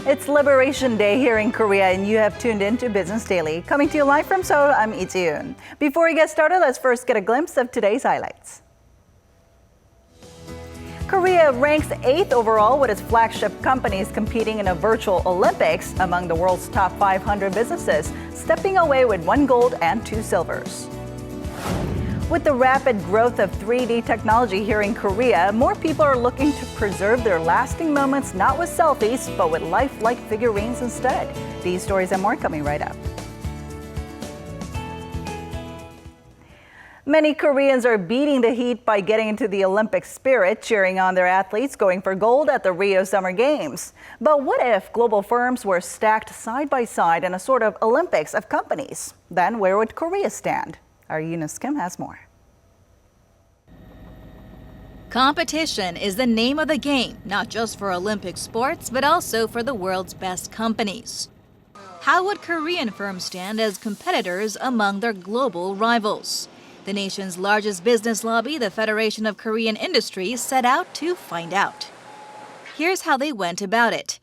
It's Liberation Day here in Korea, and you have tuned in to Business Daily. Coming to you live from Seoul, I'm Lee Ji-yoon. Before we get started, let's first get a glimpse of today's highlights. Korea ranks 8th overall with its flagship companies competing in a virtual Olympics among the world's top 500 businesses, stepping away with 1 gold and 2 silvers. With the rapid growth of 3D technology here in Korea, more people are looking to preserve their lasting moments not with selfies, but with lifelike figurines instead. These stories and more coming right up. Many Koreans are beating the heat by getting into the Olympic spirit, cheering on their athletes going for gold at the Rio Summer Games. But what if global firms were stacked side by side in a sort of Olympics of companies? Then where would Korea stand? Our Eunice Kim has more. Competition is the name of the game, not just for Olympic sports, but also for the world's best companies. How would Korean firms stand as competitors among their global rivals? The nation's largest business lobby, the Federation of Korean Industries, set out to find out. Here's how they went about it.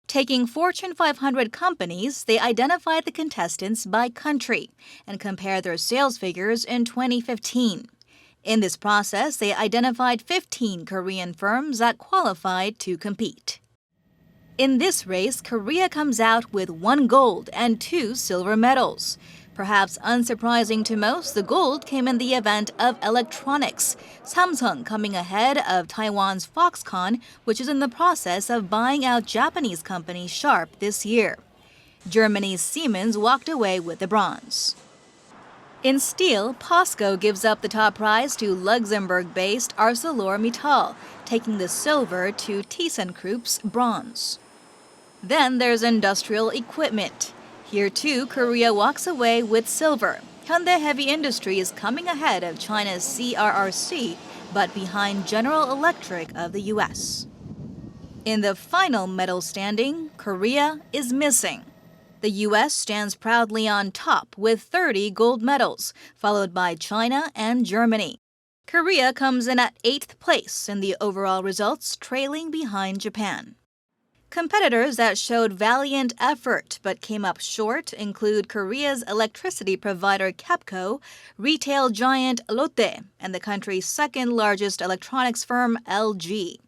Taking Fortune 500 companies, they identified the contestants by country and compared their sales figures in 2015. In this process, they identified 15 Korean firms that qualified to compete. In this race, Korea comes out with 1 gold and 2 silver medals. Perhaps unsurprising to most, the gold came in the event of electronics, Samsung coming ahead of Taiwan's Foxconn, which is in the process of buying out Japanese company Sharp this year. Germany's Siemens walked away with the bronze. In steel, POSCO gives up the top prize to Luxembourg-based ArcelorMittal, taking the silver to ThyssenKrupp's bronze. Then there's industrial equipment. Here too, Korea walks away with silver. Hyundai Heavy Industry is coming ahead of China's CRRC, but behind General Electric of the U.S. In the final medal standing, Korea is missing. The U.S. stands proudly on top with 30 gold medals, followed by China and Germany. Korea comes in at 8th place in the overall results, trailing behind Japan. Competitors that showed valiant effort but came up short include Korea's electricity provider KEPCO, retail giant Lotte, and the country's second-largest electronics firm LG.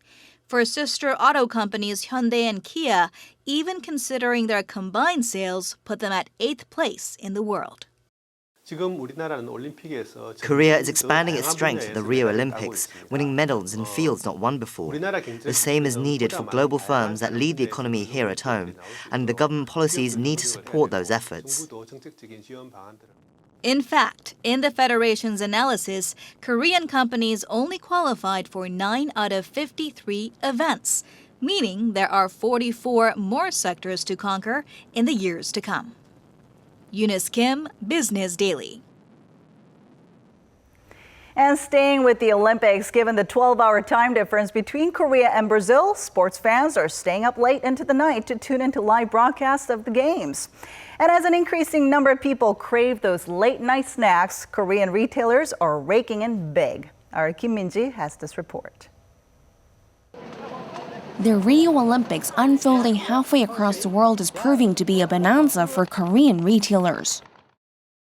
For sister auto companies Hyundai and Kia, even considering their combined sales put them at 8th place in the world. Korea is expanding its strength at the Rio Olympics, winning medals in fields not won before. The same is needed for global firms that lead the economy here at home, and the government policies need to support those efforts. In fact, in the Federation's analysis, Korean companies only qualified for 9 out of 53 events, meaning there are 44 more sectors to conquer in the years to come. Eunice Kim, Business Daily. And staying with the Olympics, given the 12-hour time difference between Korea and Brazil, sports fans are staying up late into the night to tune into live broadcasts of the games. And as an increasing number of people crave those late-night snacks, Korean retailers are raking in big. Our Kim Min-ji has this report. The Rio Olympics unfolding halfway across the world is proving to be a bonanza for Korean retailers.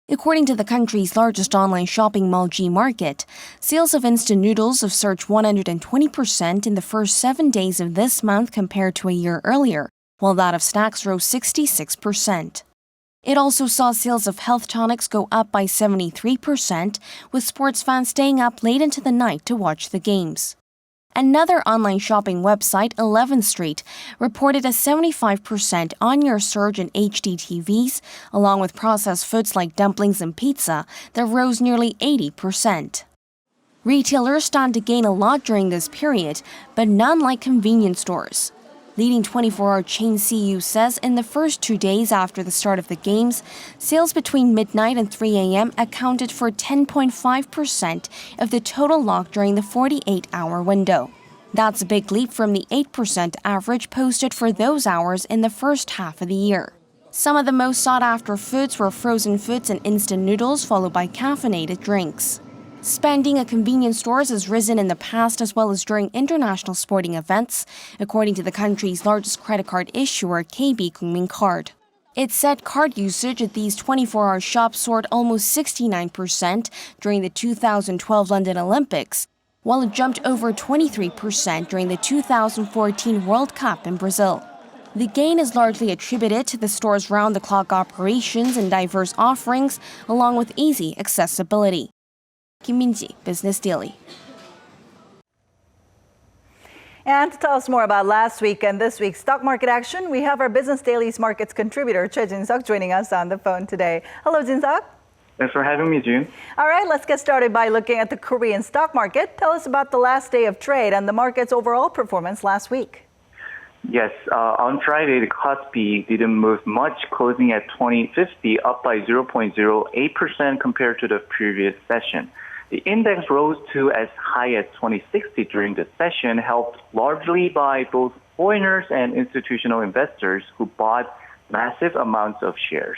According to the country's largest online shopping mall Gmarket, sales of instant noodles have surged 120% in the first 7 days of this month compared to a year earlier, while that of snacks rose 66%. It also saw sales of health tonics go up by 73%, with sports fans staying up late into the night to watch the games. Another online shopping website, 11th Street, reported a 75% on-year surge in HD TVs, along with processed foods like dumplings and pizza that rose nearly 80%. Retailers stand to gain a lot during this period, but none like convenience stores. Leading 24-hour chain CU says in the first 2 days after the start of the games, sales between midnight and 3 a.m. accounted for 10.5% of the total lock during the 48-hour window. That's a big leap from the 8% average posted for those hours in the first half of the year. Some of the most sought-after foods were frozen foods and instant noodles, followed by caffeinated drinks. Spending at convenience stores has risen in the past as well as during international sporting events, according to the country's largest credit card issuer, KB Kookmin Card. It said card usage at these 24-hour shops soared almost 69% during the 2012 London Olympics, while it jumped over 23% during the 2014 World Cup in Brazil. The gain is largely attributed to the store's round-the-clock operations and diverse offerings, along with easy accessibility. Kim Min-ji, Business Daily. And to tell us more about last week and this week's stock market action, we have our Business Daily's markets contributor, Choi Jin-seok, joining us on the phone today. Hello, Jin-seok. Thanks for having me, June. All right, let's get started by looking at the Korean stock market. Tell us about the last day of trade and the market's overall performance last week. Yes, on Friday, the Kospi didn't move much, closing at 2050, up by 0.08% compared to the previous session. The index rose to as high as 2060 during the session, helped largely by both foreigners and institutional investors who bought massive amounts of shares.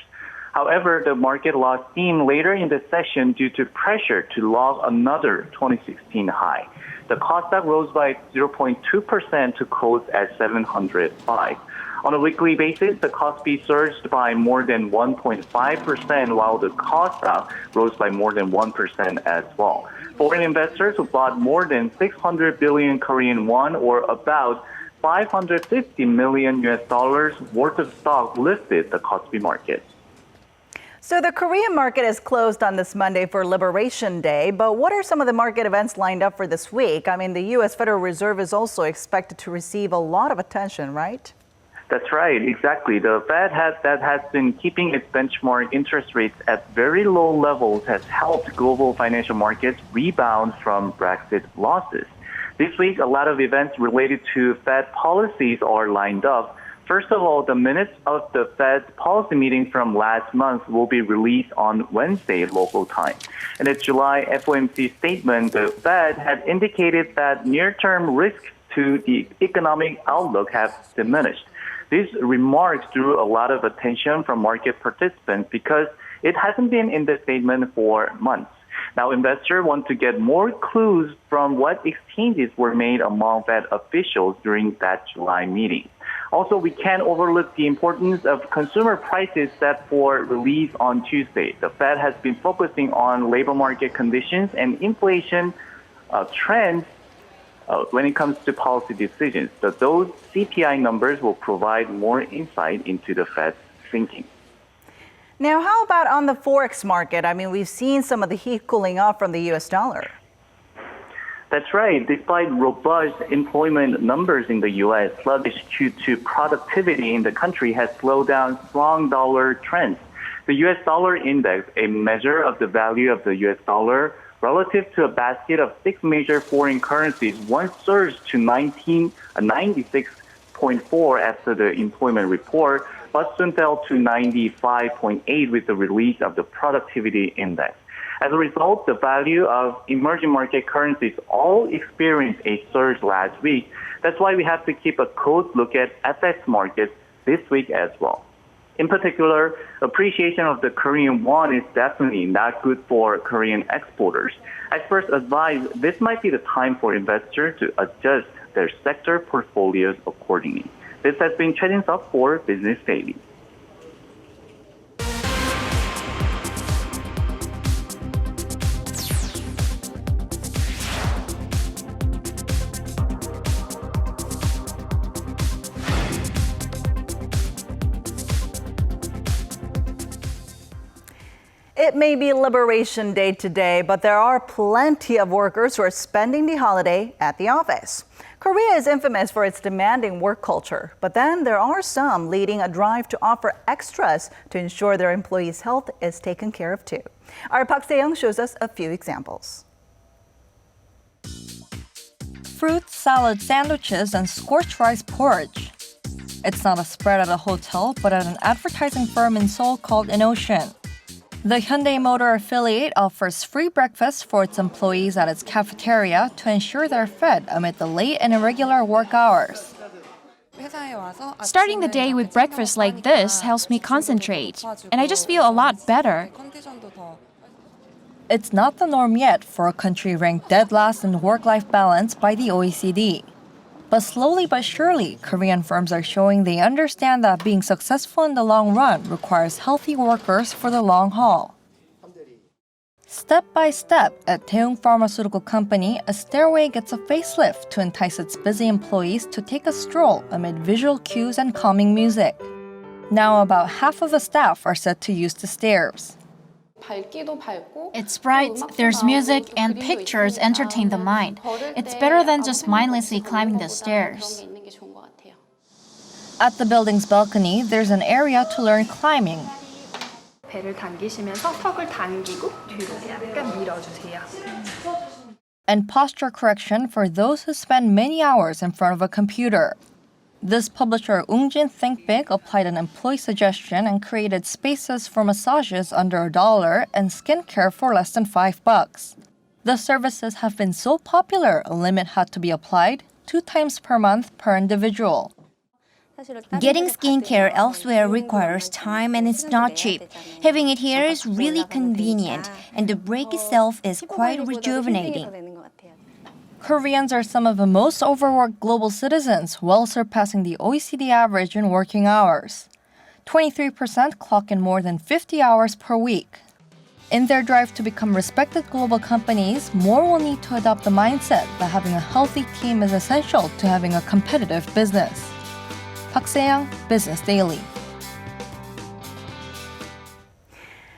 However, the market lost steam later in the session due to pressure to log another 2016 high. The Kosdaq rose by 0.2% to close at 705. On a weekly basis, the Kospi surged by more than 1.5%, while the Kosdaq rose by more than 1% as well. Foreign investors who bought more than 600 billion Korean won, or about $550 million worth of stock, lifted the Kospi market. So the Korean market is closed on this Monday for Liberation Day, but what are some of the market events lined up for this week? I mean, the U.S. Federal Reserve is also expected to receive a lot of attention, right? That's right, exactly. The Fed has been keeping its benchmark interest rates at very low levels has helped global financial markets rebound from Brexit losses. This week, a lot of events related to Fed policies are lined up. First of all, the minutes of the Fed's policy meeting from last month will be released on Wednesday local time. In its July FOMC statement, the Fed had indicated that near-term risks to the economic outlook have diminished. These remarks drew a lot of attention from market participants because it hasn't been in the statement for months. Now, investors want to get more clues from what exchanges were made among Fed officials during that July meeting. Also, we can't overlook the importance of consumer prices set for release on Tuesday. The Fed has been focusing on labor market conditions and inflation trends when it comes to policy decisions. Those CPI numbers will provide more insight into the Fed's thinking. Now, how about on the Forex market? I mean, we've seen some of the heat cooling off from the U.S. dollar. That's right. Despite robust employment numbers in the U.S., sluggish Q2 productivity in the country has slowed down strong dollar trends. The U.S. dollar index, a measure of the value of the U.S. dollar relative to a basket of 6 major foreign currencies, once surged to 96.4 after the employment report, but soon fell to 95.8 with the release of the productivity index. As a result, the value of emerging market currencies all experienced a surge last week. That's why we have to keep a close look at FX markets this week as well. In particular, appreciation of the Korean won is definitely not good for Korean exporters. Experts advise this might be the time for investors to adjust their sector portfolios accordingly. This has been Choi Jin-seok for Business Daily. It may be Liberation Day today, but there are plenty of workers who are spending the holiday at the office. Korea is infamous for its demanding work culture, but then there are some leading a drive to offer extras to ensure their employees' health is taken care of too. Our Park Se-young shows us a few examples. Fruit salad sandwiches and scorched rice porridge. It's not a spread at a hotel, but at an advertising firm in Seoul called Inocean. The Hyundai Motor affiliate offers free breakfast for its employees at its cafeteria to ensure they're fed amid the late and irregular work hours. Starting the day with breakfast like this helps me concentrate, and I just feel a lot better. It's not the norm yet for a country ranked dead last in work-life balance by the OECD. But slowly but surely, Korean firms are showing they understand that being successful in the long run requires healthy workers for the long haul. Step by step, at Daeung Pharmaceutical Company, a stairway gets a facelift to entice its busy employees to take a stroll amid visual cues and calming music. Now about half of the staff are set to use the stairs. It's bright, there's music, and pictures entertain the mind. It's better than just mindlessly climbing the stairs. At the building's balcony, there's an area to learn climbing. And posture correction for those who spend many hours in front of a computer. This publisher Ungjin Think Big applied an employee suggestion and created spaces for massages under $1 and skincare for less than $5. The services have been so popular, a limit had to be applied, 2 times per month per individual. Getting skincare elsewhere requires time and it's not cheap. Having it here is really convenient, and the break itself is quite rejuvenating. Koreans are some of the most overworked global citizens, well surpassing the OECD average in working hours. 23% clock in more than 50 hours per week. In their drive to become respected global companies, more will need to adopt the mindset that having a healthy team is essential to having a competitive business. Park Se-young, Business Daily.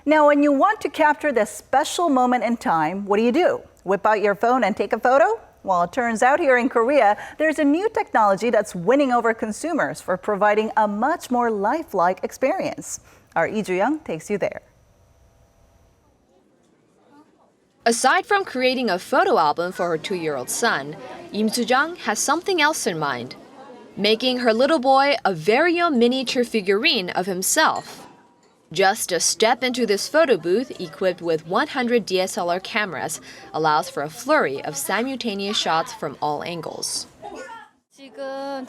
Now, when you want to capture this special moment in time, what do? Whip out your phone and take a photo? Well, it turns out here in Korea, there's a new technology that's winning over consumers for providing a much more lifelike experience. Our Lee Joo-young takes you there. Aside from creating a photo album for her 2-year-old son, Im Soo-jung has something else in mind. Making her little boy a very own miniature figurine of himself. Just a step into this photo booth equipped with 100 DSLR cameras allows for a flurry of simultaneous shots from all angles.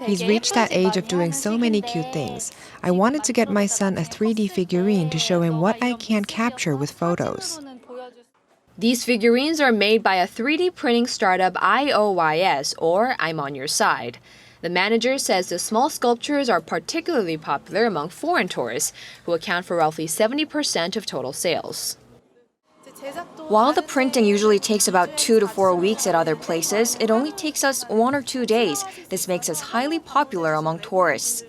He's reached that age of doing so many cute things. I wanted to get my son a 3D figurine to show him what I can't capture with photos. These figurines are made by a 3D printing startup IOYS, or I'm on your side. The manager says the small sculptures are particularly popular among foreign tourists, who account for roughly 70% of total sales. While the printing usually takes about 2 to 4 weeks at other places, it only takes us 1 or 2 days. This makes us highly popular among tourists.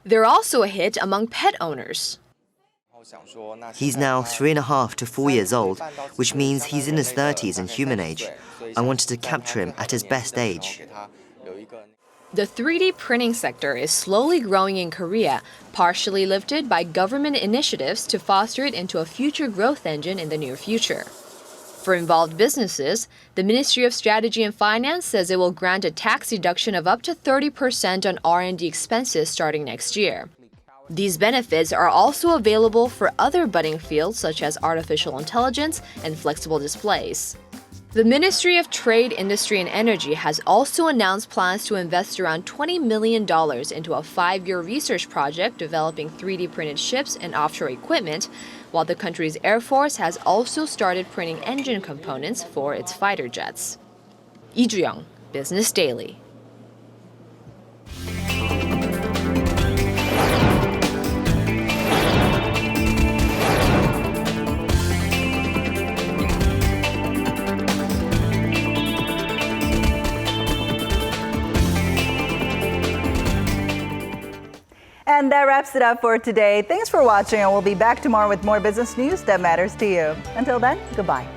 They're also a hit among pet owners. He's now 3.5 to 4 years old, which means he's in his 30s in human age. I wanted to capture him at his best age. The 3D printing sector is slowly growing in Korea, partially lifted by government initiatives to foster it into a future growth engine in the near future. For involved businesses, the Ministry of Strategy and Finance says it will grant a tax deduction of up to 30% on R&D expenses starting next year. These benefits are also available for other budding fields such as artificial intelligence and flexible displays. The Ministry of Trade, Industry and Energy has also announced plans to invest around $20 million into a 5-year research project developing 3D printed ships and offshore equipment, while the country's Air Force has also started printing engine components for its fighter jets. Lee Joo-young, Business Daily. And that wraps it up for today. Thanks for watching, and we'll be back tomorrow with more business news that matters to you. Until then, goodbye.